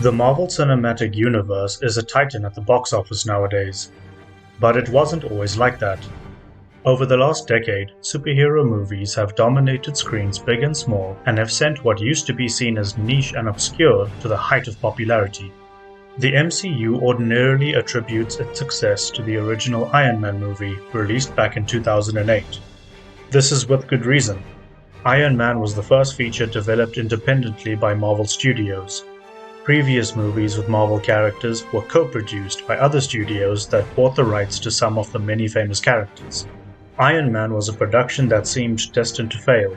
The Marvel Cinematic Universe is a titan at the box office nowadays, but it wasn't always like that. Over the last decade, superhero movies have dominated screens big and small and have sent what used to be seen as niche and obscure to the height of popularity. The MCU ordinarily attributes its success to the original Iron Man movie released back in 2008. This is with good reason. Iron Man was the first feature developed independently by Marvel Studios. Previous movies with Marvel characters were co-produced by other studios that bought the rights to some of the many famous characters. Iron Man was a production that seemed destined to fail.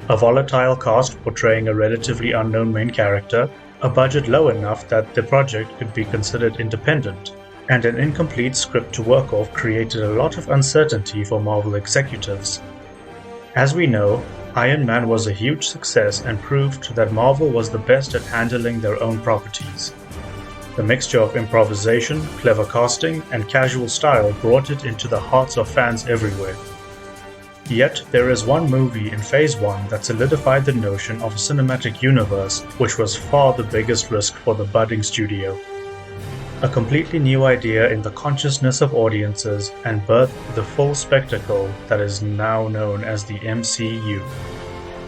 A volatile cast portraying a relatively unknown main character, a budget low enough that the project could be considered independent, and an incomplete script to work off created a lot of uncertainty for Marvel executives. As we know, Iron Man was a huge success and proved that Marvel was the best at handling their own properties. The mixture of improvisation, clever casting, and casual style brought it into the hearts of fans everywhere. Yet, there is one movie in Phase 1 that solidified the notion of a cinematic universe, which was far the biggest risk for the budding studio. A completely new idea in the consciousness of audiences and birthed the full spectacle that is now known as the MCU.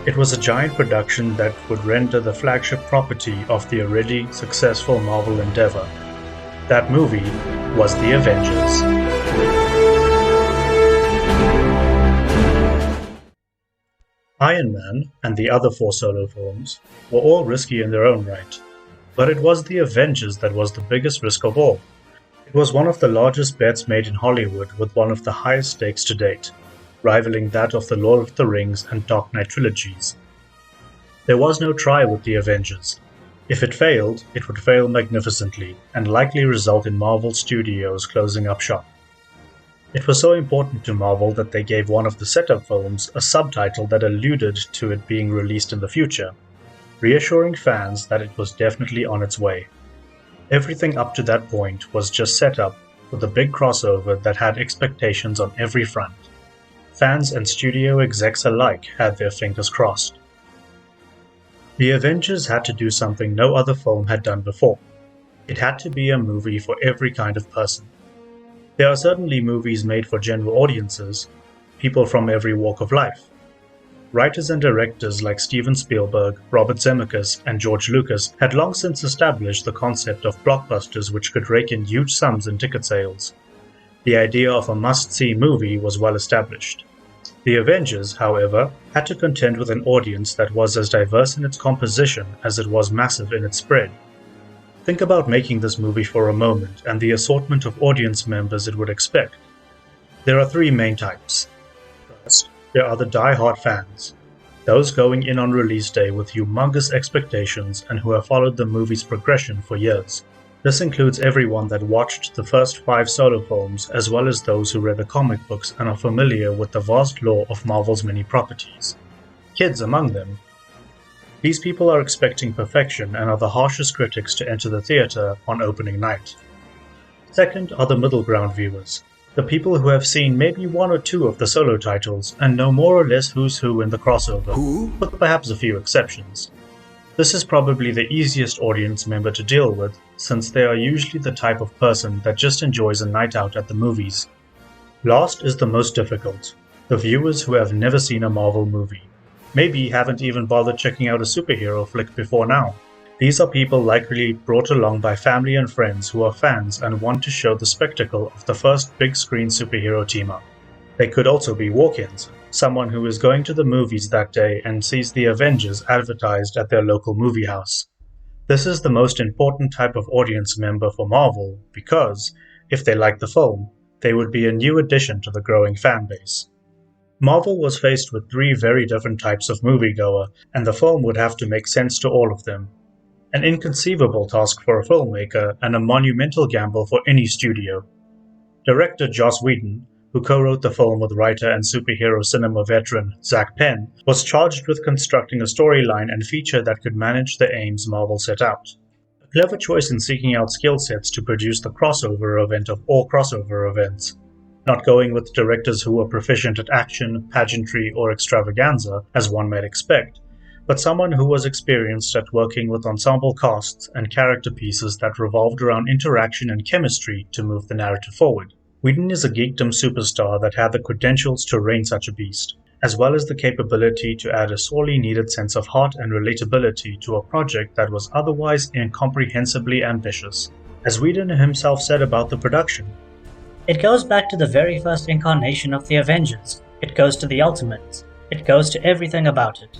It was a giant production that would render the flagship property of the already successful Marvel endeavor. That movie was The Avengers. Iron Man and the other 4 solo films were all risky in their own right. But it was The Avengers that was the biggest risk of all. It was one of the largest bets made in Hollywood with one of the highest stakes to date, rivaling that of the Lord of the Rings and Dark Knight trilogies. There was no try with The Avengers. If it failed, it would fail magnificently and likely result in Marvel Studios closing up shop. It was so important to Marvel that they gave one of the setup films a subtitle that alluded to it being released in the future, reassuring fans that it was definitely on its way. Everything up to that point was just set up for the big crossover that had expectations on every front. Fans and studio execs alike had their fingers crossed. The Avengers had to do something no other film had done before. It had to be a movie for every kind of person. There are certainly movies made for general audiences, people from every walk of life. Writers and directors like Steven Spielberg, Robert Zemeckis, and George Lucas had long since established the concept of blockbusters which could rake in huge sums in ticket sales. The idea of a must-see movie was well established. The Avengers, however, had to contend with an audience that was as diverse in its composition as it was massive in its spread. Think about making this movie for a moment and the assortment of audience members it would expect. There are 3 main types. First, there are the die-hard fans, those going in on release day with humongous expectations and who have followed the movie's progression for years. This includes everyone that watched the first 5 solo films as well as those who read the comic books and are familiar with the vast lore of Marvel's many properties. Kids among them. These people are expecting perfection and are the harshest critics to enter the theater on opening night. Second are the middle ground viewers. The people who have seen maybe 1 or 2 of the solo titles and know more or less who's who in the crossover, with perhaps a few exceptions. This is probably the easiest audience member to deal with, since they are usually the type of person that just enjoys a night out at the movies. Last is the most difficult, the viewers who have never seen a Marvel movie. Maybe haven't even bothered checking out a superhero flick before now. These are people likely brought along by family and friends who are fans and want to show the spectacle of the first big screen superhero team-up. They could also be walk-ins, someone who is going to the movies that day and sees the Avengers advertised at their local movie house. This is the most important type of audience member for Marvel because, if they like the film, they would be a new addition to the growing fan base. Marvel was faced with 3 very different types of moviegoer, and the film would have to make sense to all of them. An inconceivable task for a filmmaker and a monumental gamble for any studio. Director Joss Whedon, who co-wrote the film with writer and superhero cinema veteran Zach Penn, was charged with constructing a storyline and feature that could manage the aims Marvel set out. A clever choice in seeking out skill sets to produce the crossover event of all crossover events. Not going with directors who were proficient at action, pageantry, or extravaganza, as one might expect, but someone who was experienced at working with ensemble casts and character pieces that revolved around interaction and chemistry to move the narrative forward. Whedon is a geekdom superstar that had the credentials to reign such a beast, as well as the capability to add a sorely needed sense of heart and relatability to a project that was otherwise incomprehensibly ambitious. As Whedon himself said about the production, "It goes back to the very first incarnation of the Avengers. It goes to the Ultimates. It goes to everything about it.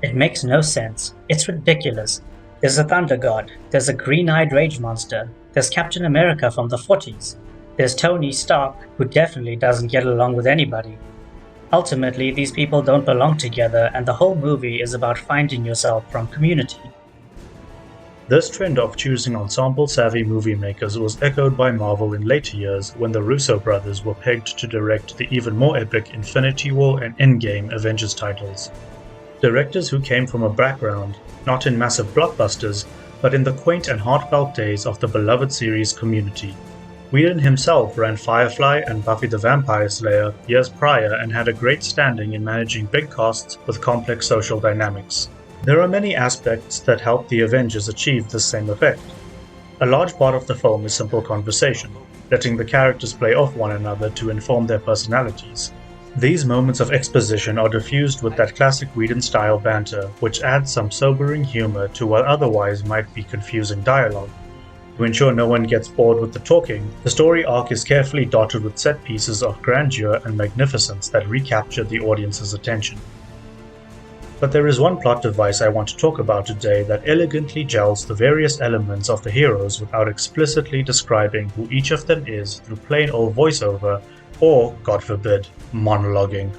It makes no sense. It's ridiculous. There's a Thunder God. There's a green-eyed rage monster. There's Captain America from the 40s. There's Tony Stark, who definitely doesn't get along with anybody. Ultimately, these people don't belong together, and the whole movie is about finding yourself from Community." This trend of choosing ensemble-savvy movie makers was echoed by Marvel in later years when the Russo brothers were pegged to direct the even more epic Infinity War and Endgame Avengers titles. Directors who came from a background, not in massive blockbusters, but in the quaint and heartfelt days of the beloved series Community. Whedon himself ran Firefly and Buffy the Vampire Slayer years prior and had a great standing in managing big casts with complex social dynamics. There are many aspects that help the Avengers achieve this same effect. A large part of the film is simple conversation, letting the characters play off one another to inform their personalities. These moments of exposition are diffused with that classic Whedon-style banter, which adds some sobering humor to what otherwise might be confusing dialogue. To ensure no one gets bored with the talking, the story arc is carefully dotted with set pieces of grandeur and magnificence that recapture the audience's attention. But there is one plot device I want to talk about today that elegantly gels the various elements of the heroes without explicitly describing who each of them is through plain old voiceover or, God forbid, monologuing.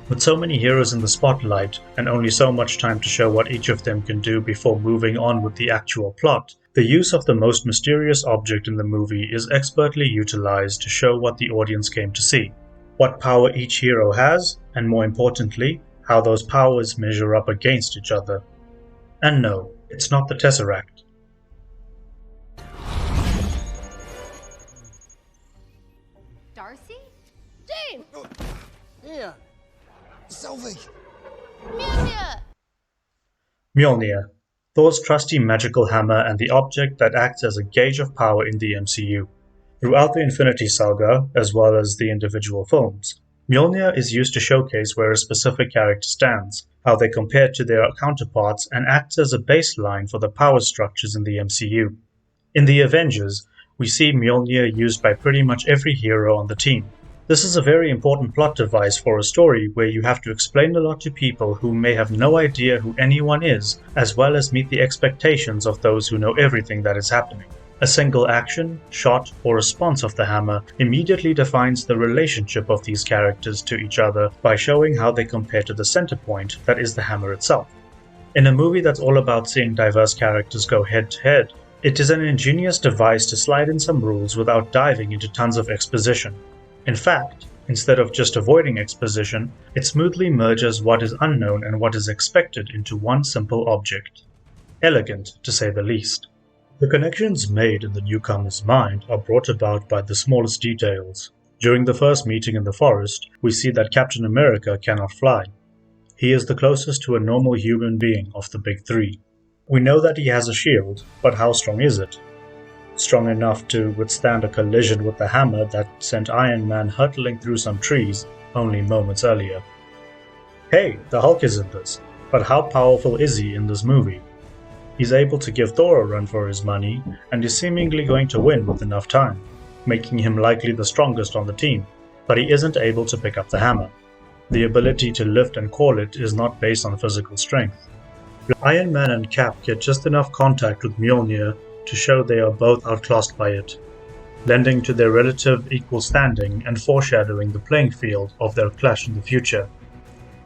With so many heroes in the spotlight and only so much time to show what each of them can do before moving on with the actual plot, the use of the most mysterious object in the movie is expertly utilized to show what the audience came to see, what power each hero has, and more importantly, how those powers measure up against each other. And no, it's not the Tesseract. Darcy? Jane! Here! Sylvie! Mjolnir! Mjolnir, Thor's trusty magical hammer and the object that acts as a gauge of power in the MCU. Throughout the Infinity Saga, as well as the individual films, Mjolnir is used to showcase where a specific character stands, how they compare to their counterparts, and acts as a baseline for the power structures in the MCU. In the Avengers, we see Mjolnir used by pretty much every hero on the team. This is a very important plot device for a story where you have to explain a lot to people who may have no idea who anyone is, as well as meet the expectations of those who know everything that is happening. A single action, shot, or response of the hammer immediately defines the relationship of these characters to each other by showing how they compare to the center point that is the hammer itself. In a movie that's all about seeing diverse characters go head to head, it is an ingenious device to slide in some rules without diving into tons of exposition. In fact, instead of just avoiding exposition, it smoothly merges what is unknown and what is expected into one simple object. Elegant, to say the least. The connections made in the newcomer's mind are brought about by the smallest details. During the first meeting in the forest, we see that Captain America cannot fly. He is the closest to a normal human being of the big three. We know that he has a shield, but how strong is it? Strong enough to withstand a collision with the hammer that sent Iron Man hurtling through some trees only moments earlier. Hey, the Hulk is in this, but how powerful is he in this movie? He's able to give Thor a run for his money and is seemingly going to win with enough time, making him likely the strongest on the team, but he isn't able to pick up the hammer. The ability to lift and call it is not based on physical strength. Iron Man and Cap get just enough contact with Mjolnir to show they are both outclassed by it, lending to their relative equal standing and foreshadowing the playing field of their clash in the future.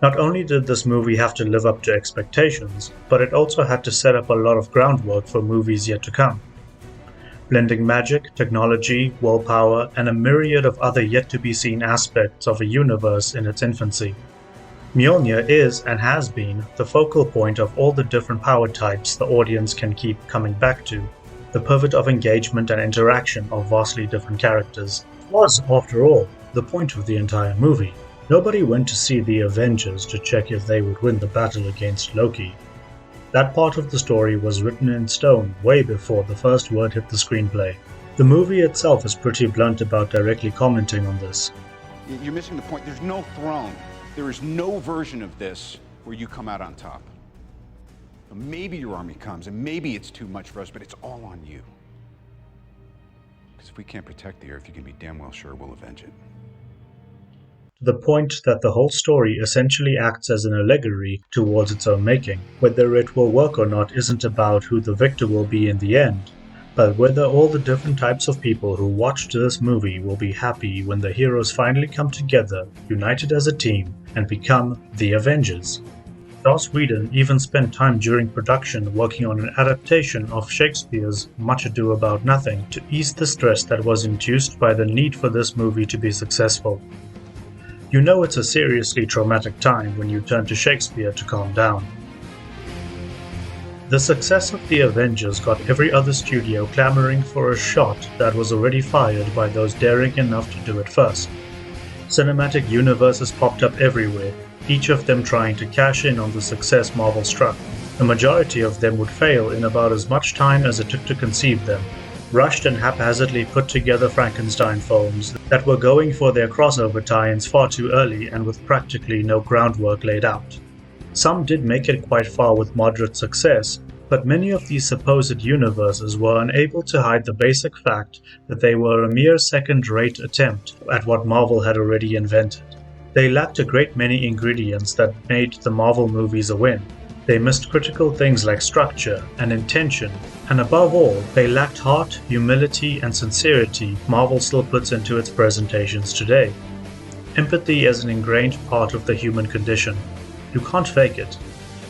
Not only did this movie have to live up to expectations, but it also had to set up a lot of groundwork for movies yet to come, blending magic, technology, willpower, and a myriad of other yet-to-be-seen aspects of a universe in its infancy. Mjolnir is, and has been, the focal point of all the different power types the audience can keep coming back to, the pivot of engagement and interaction of vastly different characters. It was, after all, the point of the entire movie. Nobody went to see the Avengers to check if they would win the battle against Loki. That part of the story was written in stone way before the first word hit the screenplay. The movie itself is pretty blunt about directly commenting on this. You're missing the point. There's no throne. There is no version of this where you come out on top. Maybe your army comes, and maybe it's too much for us, but it's all on you. Because if we can't protect the Earth, you can be damn well sure we'll avenge it. To the point that the whole story essentially acts as an allegory towards its own making. Whether it will work or not isn't about who the victor will be in the end, but whether all the different types of people who watched this movie will be happy when the heroes finally come together, united as a team, and become the Avengers. Joss Whedon even spent time during production working on an adaptation of Shakespeare's Much Ado About Nothing to ease the stress that was induced by the need for this movie to be successful. You know it's a seriously traumatic time when you turn to Shakespeare to calm down. The success of The Avengers got every other studio clamoring for a shot that was already fired by those daring enough to do it first. Cinematic universes popped up everywhere, each of them trying to cash in on the success Marvel struck. The majority of them would fail in about as much time as it took to conceive them. Rushed and haphazardly put together Frankenstein films that were going for their crossover tie-ins far too early and with practically no groundwork laid out. Some did make it quite far with moderate success, but many of these supposed universes were unable to hide the basic fact that they were a mere second-rate attempt at what Marvel had already invented. They lacked a great many ingredients that made the Marvel movies a win. They missed critical things like structure and intention, and above all, they lacked heart, humility, and sincerity Marvel still puts into its presentations today. Empathy is an ingrained part of the human condition. You can't fake it.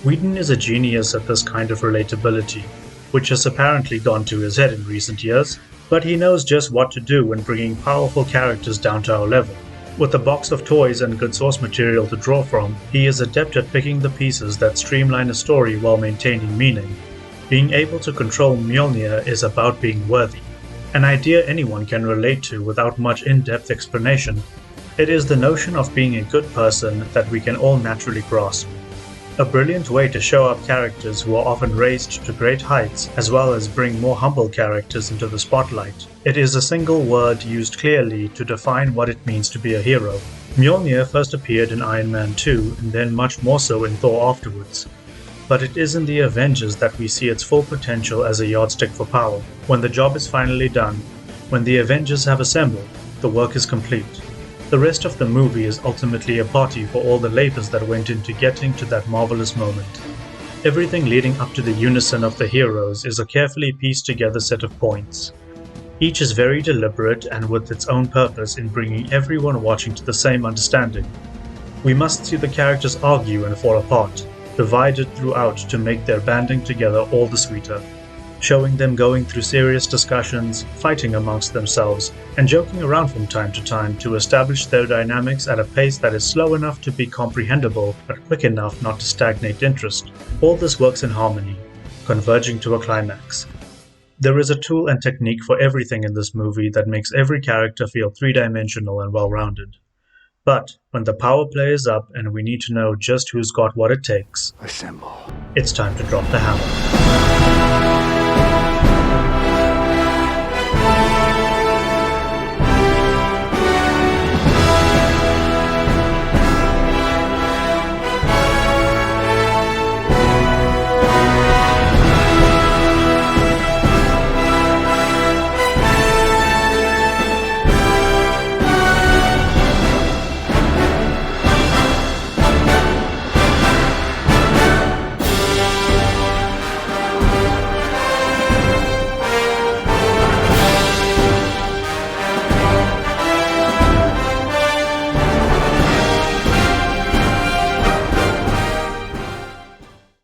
Whedon is a genius at this kind of relatability, which has apparently gone to his head in recent years, but he knows just what to do when bringing powerful characters down to our level. With a box of toys and good source material to draw from, he is adept at picking the pieces that streamline a story while maintaining meaning. Being able to control Mjolnir is about being worthy, an idea anyone can relate to without much in-depth explanation. It is the notion of being a good person that we can all naturally grasp. A brilliant way to show up characters who are often raised to great heights, as well as bring more humble characters into the spotlight. It is a single word used clearly to define what it means to be a hero. Mjolnir first appeared in Iron Man 2 and then much more so in Thor afterwards. But it is in the Avengers that we see its full potential as a yardstick for power. When the job is finally done, when the Avengers have assembled, the work is complete. The rest of the movie is ultimately a party for all the labors that went into getting to that marvelous moment. Everything leading up to the unison of the heroes is a carefully pieced together set of points. Each is very deliberate and with its own purpose in bringing everyone watching to the same understanding. We must see the characters argue and fall apart, divided throughout to make their banding together all the sweeter. Showing them going through serious discussions, fighting amongst themselves, and joking around from time to time to establish their dynamics at a pace that is slow enough to be comprehensible but quick enough not to stagnate interest. All this works in harmony, converging to a climax. There is a tool and technique for everything in this movie that makes every character feel three-dimensional and well-rounded. But when the power play is up and we need to know just who's got what it takes, Assemble. it's time to drop the hammer.